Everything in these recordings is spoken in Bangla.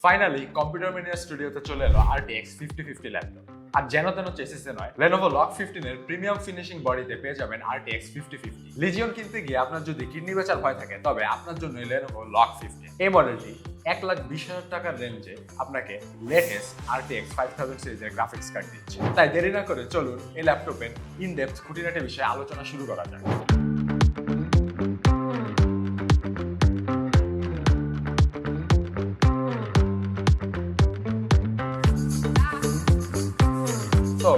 ফাইনালি কম্পিউটার ম্যানিয়া স্টুডিওতে চলে এলো RTX 5050 ল্যাপটপ। আর যেন তেন চেসিসে নয়, Lenovo Log 15 এর প্রিমিয়াম ফিনিশিং বডিতে পেয়ে যাবেন RTX 5050। লিজিয়ন কিনতে গিয়ে আপনার যদি কিডনি বেচার ভয় থাকে, তবে আপনার জন্য Lenovo Log 15। এই মডেলটি 1,20,000 টাকার রেঞ্জে আপনাকে লেটেস্ট RTX 5000 সিরিজের গ্রাফিক্স কার্ড দিচ্ছে। তাই দেরি না করে চলুন এই ল্যাপটপের ইনডেপথ খুঁটিনাটি বিষয়ে আলোচনা শুরু করা যাক। তো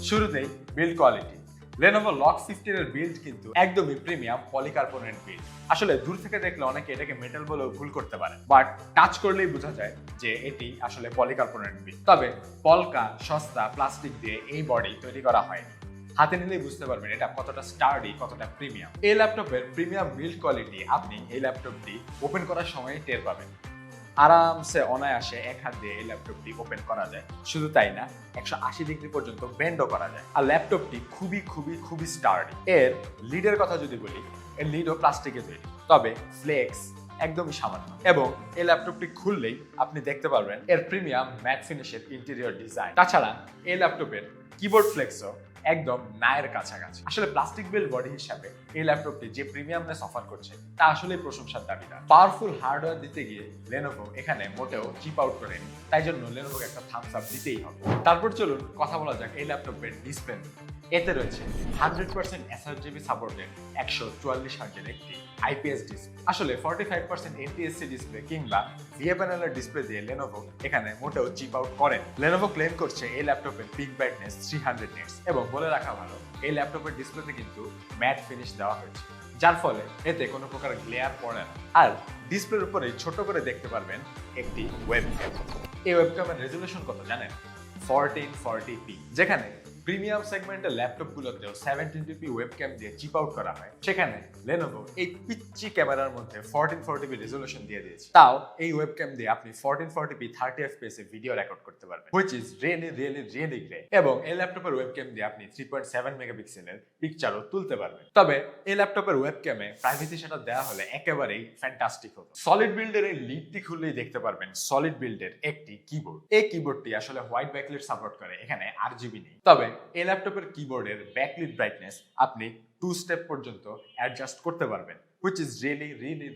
শুরুতেই বিল্ড কোয়ালিটি। Lenovo Log 15 এর বিল্ড কিন্তু একদমই প্রিমিয়াম পলিকার্বনেট বিল্ড। আসলে দূর থেকে দেখলে অনেকে এটাকে মেটাল বলেও ভুল করতে পারে, বাট টাচ করলেই বোঝা যায় যে এটি আসলে পলিকার্বনেট বিল্ড। তবে পলকা সস্তা প্লাস্টিক দিয়ে এই বডি তৈরি করা হয়নি। হাতে নিলেই বুঝতে পারবেন এটা কতটা স্টার্ডি, কতটা প্রিমিয়াম। এই ল্যাপটপের প্রিমিয়াম বিল্ড কোয়ালিটি আপনি এই ল্যাপটপটি ওপেন করার সময় টের পাবেন। আরামসে অনায়াসে এক হাত দিয়ে এই ল্যাপটপটি ওপেন করা যায়। শুধু তাই না, 180 ডিগ্রি পর্যন্ত বেন্ডও করা যায়। আর ল্যাপটপটি খুবই স্টার্ডি। এর লিডের কথা যদি বলি, এর লিডও প্লাস্টিকে তৈরি, তবে ফ্লেক্স একদমই সামান্য। এবং এই ল্যাপটপটি খুললেই আপনি দেখতে পারবেন এর প্রিমিয়াম ম্যাট ফিনিশের ইন্টেরিয়র ডিজাইন। তাছাড়া এই ল্যাপটপের কিবোর্ড ফ্লেক্সও একদম নায়ের কাছাকাছি। আসলে প্লাস্টিক বিল্ড বডি হিসাবে এই ল্যাপটপটি যে প্রিমিয়ামনেস অফার করছে তা আসলেই প্রশংসার দাবিদার। পাওয়ারফুল হার্ডওয়্যার দিতে গিয়ে Lenovo এখানে মোটেও চিপ আউট করেনি, তাই জন্য Lenovo একটা থামস আপ দিতেই হবে। তারপর চলুন কথা বলা যাক এই ল্যাপটপের ডিসপ্লে। এতে রয়েছে 100% sRGB সাপোর্টেড 144 হার্জের একটি IPS ডিসপ্লে। আসলে 45% NTSC ডিসপ্লে কিংবা VA-panel এর ডিসপ্লে দিয়ে Lenovo এখানে মোটেও চিপ আউট করেন। Lenovo ক্লেম করছে এই ল্যাপটপের পিক ব্রাইটনেস 300 নিটস, এবং বলে রাখা ভালো এই ল্যাপটপের ডিসপ্লেতে কিন্তু ম্যাট ফিনিশ দেওয়া হয়েছে, যার ফলে এতে কোনো প্রকার গ্লেয়ার পড়ে না। আর ডিসপ্লের উপরে ছোট করে দেখতে পারবেন একটি ওয়েবক্যাম। এই ওয়েবক্যামের রেজুলেশন কত জানেন? 1440p। যেখানে প্রিমিয়াম সেগমেন্টের ল্যাপটপগুলোতেও 720p ওয়েবক্যাম দিয়ে চিপ আউট করা হয়, সেখানে Lenovo এই পিচ্চি ক্যামেরার মধ্যে 1440p রেজুলেশন দিয়ে দিয়েছে। তাও এই ওয়েবক্যাম দিয়ে আপনি 1440p 30 fps এ ভিডিও রেকর্ড করতে পারবেন, হুইচ ইজ রিয়েলি গ্রেট। এবং এই ল্যাপটপের ওয়েবক্যাম দিয়ে আপনি 3.7 মেগাপিক্সেলের পিকচারও তুলতে পারবেন। তবে এই ল্যাপটপের ওয়েবক্যামে প্রাইভেসি সেটআপ দেওয়া হলে একেবারেই ফ্যান্টাস্টিক হতো। সলিড বিল্ডের এই লিডটি খুললেই দেখতে পারবেন সলিড বিল্ডের একটি কিবোর্ড। এই কিবোর্ডটি আসলে হোয়াইট ব্যাকলাইট সাপোর্ট করে, এখানে RGB নেই। তবে এই ল্যাপটপের কিবোর্ডের ব্যাকলাইট ব্রাইটনেস আপনি 2 স্টেপ পর্যন্ত অ্যাডজাস্ট করতে পারবেন, হুইচ ইজ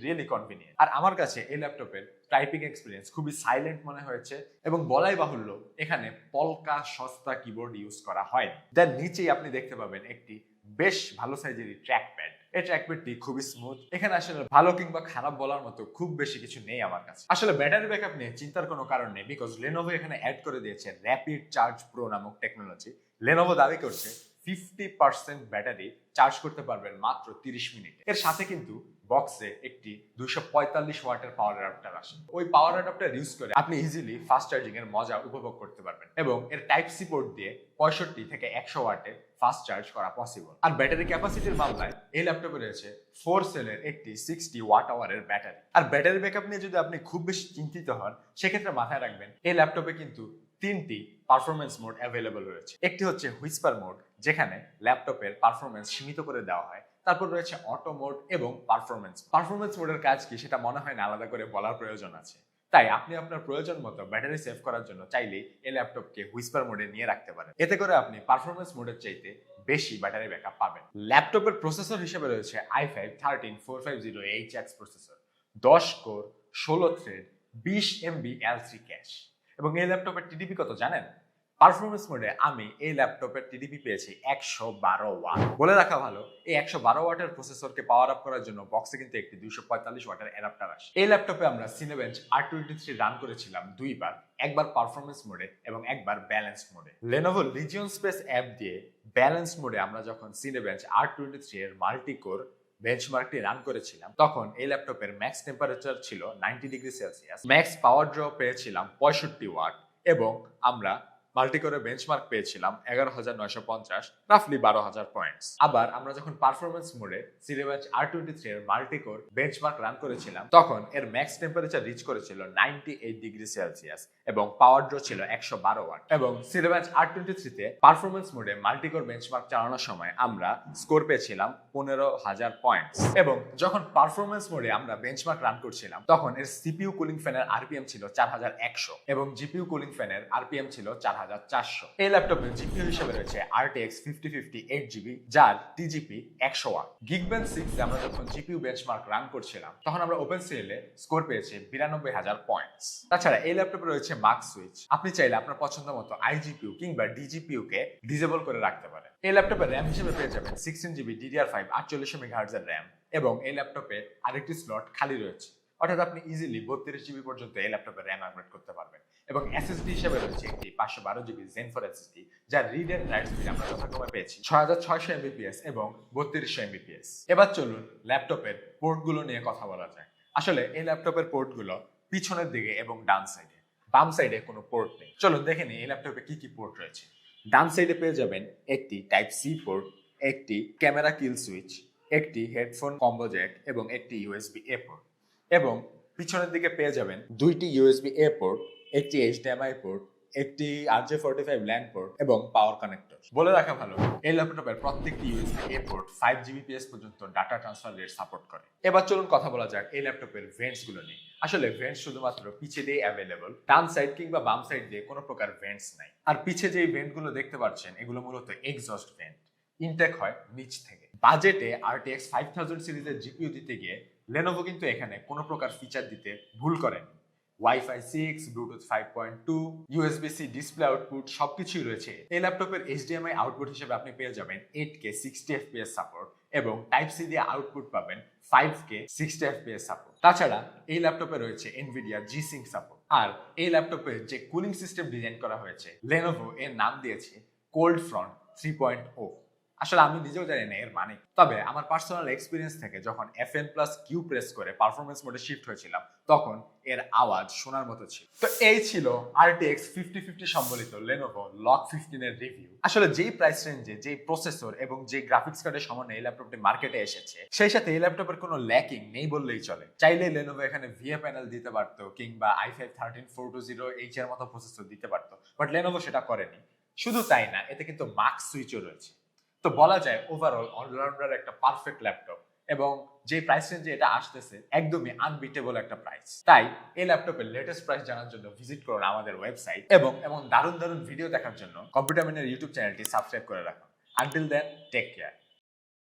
রিয়েলি কনভিনিয়েন্ট। আর আমার কাছে এই ল্যাপটপের টাইপিং এক্সপিরিয়েন্স খুবই সাইলেন্ট মনে হয়েছে, এবং বলাই বাহুল্য এখানে পলকা সস্তা কিবোর্ড ইউজ করা হয়। যার নিচেই আপনি দেখতে পাবেন একটি বেশ ভালো সাইজেরই ট্র্যাক প্যাড। এই ট্র্যাকপ্যাডটি খুবই স্মুথ। এখানে আসলে ভালো কিংবা খারাপ বলার মতো খুব বেশি কিছু নেই আমার কাছে। আসলে ব্যাটারি ব্যাকআপ নিয়ে চিন্তার কোনো কারণ নেই, বিকজ Lenovo এখানে অ্যাড করে দিয়েছে র্যাপিড চার্জ প্রো নামক টেকনোলজি। Lenovo দাবি করছে 50% ব্যাটারি চার্জ করতে পারবেন মাত্র 30 মিনিট। এর সাথে কিন্তু বক্সে একটি 245 ওয়াটের পাওয়ার অ্যাডাপ্টার আসে। ওই পাওয়ার অ্যাডাপ্টার ইউজ করে আপনি ইজিলি ফাস্ট চার্জিং এর মজা উপভোগ করতে পারবেন, এবং এর টাইপ সি পোর্ট দিয়ে 65 থেকে 100 ওয়াটে ফাস্ট চার্জ করা পসিবল। আর ব্যাটারি ক্যাপাসিটির মামলায় এই ল্যাপটপে রয়েছে 4 সেলের একটি 60 ওয়াট আওয়ারের ব্যাটারি। আর ব্যাটারি ব্যাকআপ নিয়ে যদি আপনি খুব বেশি চিন্তিত হন, সেক্ষেত্রে মাথায় রাখবেন এই ল্যাপটপে কিন্তু 3টি পারফরমেন্স মোড অ্যাভেলেবল রয়েছে। একটি হচ্ছে হুইসপার মোড, যেখানে ল্যাপটপের পারফরমেন্স সীমিত করে দেওয়া হয়। তারপর রয়েছে অটো মোড এবং পারফরমেন্স মোডের কাজ কি সেটা মনে হয় না আলাদা করে বলার প্রয়োজন আছে। তাই আপনি আপনার প্রয়োজন মতো ব্যাটারি সেভ করার জন্য চাইলেই এই ল্যাপটপকে হুইসপার মোডে নিয়ে রাখতে পারেন। এতে করে আপনি পারফরমেন্স মোডের চাইতে বেশি ব্যাটারি ব্যাকআপ পাবেন। ল্যাপটপের প্রসেসর হিসেবে রয়েছে i5-13450Hx processor, 10 core, 16 thread, 20 MB L3 cash. এবং এই ল্যাপটপের টিডিপি কত জানেন? পারফরমেন্স মোডে আমি এই ল্যাপটপের টিডিপি পেয়েছি 112 ওয়াট। বলে রাখা ভালো, এই 112 ওয়াটের প্রসেসরকে পাওয়ার আপ করার জন্য বক্সে কিন্তু একটি 245 ওয়াটের অ্যাডাপ্টার আসে। এই ল্যাপটপে আমরা Cinebench R23 রান করেছিলাম দুইবার, একবার পারফরমেন্স মোডে এবং একবার ব্যালেন্সড মোডে। Lenovo Legion Space অ্যাপ দিয়ে ব্যালেন্সড মোডে আমরা যখন Cinebench R23 এর মাল্টি কোর বেঞ্চমার্কটি রান করেছিলাম, তখন এই ল্যাপটপের ম্যাক্স টেম্পারেচার ছিল 90 ডিগ্রি সেলসিয়াস, ম্যাক্স পাওয়ার ড্র পেয়েছিলাম 65 ওয়াট, এবং আমরা মাল্টিকোরে বেঞ্চমার্ক পেয়েছিলাম 11,950, রাফলি 12,000 পয়েন্টস। আবার আমরা যখন পারফরমেন্স মোডে সিলিবেঞ্চ R23 এর মাল্টিকোর বেঞ্চমার্ক রান করেছিলাম তখন এর ম্যাক্স টেম্পারেচার রিচ করেছিল 98 ডিগ্রি সেলসিয়াস এবং পাওয়ার ড্র ছিল 112 ওয়াট। এবং সিলিবেঞ্চ R23 তে পারফরমেন্স মোডে মাল্টিকোর বেঞ্চমার্ক চালানোর সময় আমরা স্কোর পেয়েছিলাম 15,000 পয়েন্টস। এবং যখন পারফরমেন্স মোডে আমরা বেঞ্চমার্ক রান করছিলাম তখন এর সিপিইউ কুলিং ফ্যানের আরপিএম ছিল 4100 এবং জিপিইউ কুলিং ফ্যানের আরপিএম ছিল 4400। এই ল্যাপটপে জিপিইউ হিসেবে রয়েছে RTX 5050 8GB যার টিজিপি 100 ওয়াট। Geekbench 6 আমরা যখন জিপিইউ বেঞ্চমার্ক রান করছিলাম তখন আমরা ওপেন সিএলে স্কোর পেয়েছি 92,000 পয়েন্টস। তাছাড়া এই ল্যাপটপে রয়েছে মার্ক সুইচ, আপনি চাইলে আপনার পছন্দ মতো আইজিপিইউ কিংবা ডিজিপিইউ কে ডিসেবল করে রাখতে পারেন। এই ল্যাপটপে র্যাম হিসেবে পেয়ে যাবেন 16GB DDR5 48 MHz এর র্যাম এবং এই ল্যাপটপে আরেকটি স্লট খালি রয়েছে, অর্থাৎ আপনি ইজিলি 32GB পর্যন্ত এই ল্যাপটপে র্যাম আপগ্রেড করতে পারবেন। এবং এসএসডি হিসেবে রয়েছে একটি 512GB Zen 4 SSD যার রিড এন্ড রাইট স্পিড আমরা যথাক্রমে পেয়েছি 6600 MBPS এবং 3200 MBPS। এবার চলুন ল্যাপটপের পোর্টগুলো নিয়ে কথা বলা যায়। আসলে এই ল্যাপটপের পোর্টগুলো পিছনের দিকে এবং ডান সাইডে, বাম সাইডে কোনো পোর্ট নেই। চলুন দেখে নিই এই ল্যাপটপে কি কি পোর্ট রয়েছে। ডান সাইডে পেয়ে যাবেন একটি টাইপ সি পোর্ট, একটি ক্যামেরা কিল সুইচ, একটি হেডফোন কম্বো জ্যাক এবং একটি USB A পোর্ট। এবং পিছনের দিকে পেয়ে যাবেন দুইটি USB A পোর্ট, একটি HDMI পোর্ট, একটি RJ45 LAN পোর্ট এবং পাওয়ার কানেক্টর। বলে রাখা ভালো এই ল্যাপটপের প্রত্যেকটি USB A পোর্ট 5 Gbps পর্যন্ত ডাটা ট্রান্সফার রেট সাপোর্ট করে। এবার চলুন কথা বলা যাক এই ল্যাপটপের ভেন্টস গুলো নিয়ে। আসলে ভেন্টস শুধুমাত্র পিছে দিয়ে অ্যাভেলেবল, ডান সাইড কিংবা বাম সাইড দিয়ে কোনো প্রকার ভেন্টস নাই। আর পিছে যে ভেন্ট গুলো দেখতে পাচ্ছেন এগুলো মূলত এক্সস্ট ভেন্ট, ইনটেক হয় নিচ থেকে। বাজেটে RTX 5000 সিরিজের জিপিইউ দিতে গিয়ে Lenovo কিন্তু এখানে কোনো প্রকার ফিচার দিতে ভুল করেনি। Wi-Fi 6, Bluetooth 5.2, USB-C display output সবকিছুই রয়েছে। এই ল্যাপটপের HDMI আউটপুট হিসেবে আপনি পেয়ে যাবেন 8K 60fps সাপোর্ট এবং Type-C দিয়ে আউটপুট পাবেন 5K 60fps সাপোর্ট। তাছাড়া এই ল্যাপটপে রয়েছে Nvidia G-Sync সাপোর্ট। আর এই ল্যাপটপে যে কুলিং সিস্টেম ডিজাইন করা হয়েছে Lenovo এর নাম দিয়েছে Cold Front 3.0। আসলে আমি নিজেও জানি না এর মানে, তবে আমার পার্সোনাল এক্সপিরিয়েন্স থেকে যখন FN+Q প্রেস করে পারফরমেন্স মোডে শিফট হয়েছিলাম তখন এর আওয়াজ শোনার মতো ছিল। তো এই ছিল RTX 5050 সম্বলিত Lenovo Log 15 এর রিভিউ। আসলে যেই প্রাইস রেঞ্জে যেই প্রসেসর এবং যে গ্রাফিক্স কার্ডের সমন্বয়ে এই ল্যাপটপটি মার্কেটে এসেছে সেই সাথে এই ল্যাপটপের কোনো ল্যাকিং নেই বললেই চলে। চাইলে Lenovo এখানে VA প্যানেল দিতে পারতো কিংবা i5 13420H এর মতো প্রসেসর দিতে পারতো, বাট Lenovo সেটা করেনি। শুধু তাই না, এতে কিন্তু মার্ক সুইচও রয়েছে। তো বলা যায় ওভারঅল অলরাউন্ডার একটা পারফেক্ট ল্যাপটপ এবং যে প্রাইস রেঞ্জে এটা আসতেছে একদমই আনবিটেবল একটা প্রাইস। তাই এই ল্যাপটপের লেটেস্ট প্রাইস জানার জন্য ভিজিট করুন আমাদের ওয়েবসাইট এবং এমন দারুণ দারুণ ভিডিও দেখার জন্য কম্পিউটার ম্যানের ইউটিউব চ্যানেলটি সাবস্ক্রাইব করে রাখুন। Until then, take care.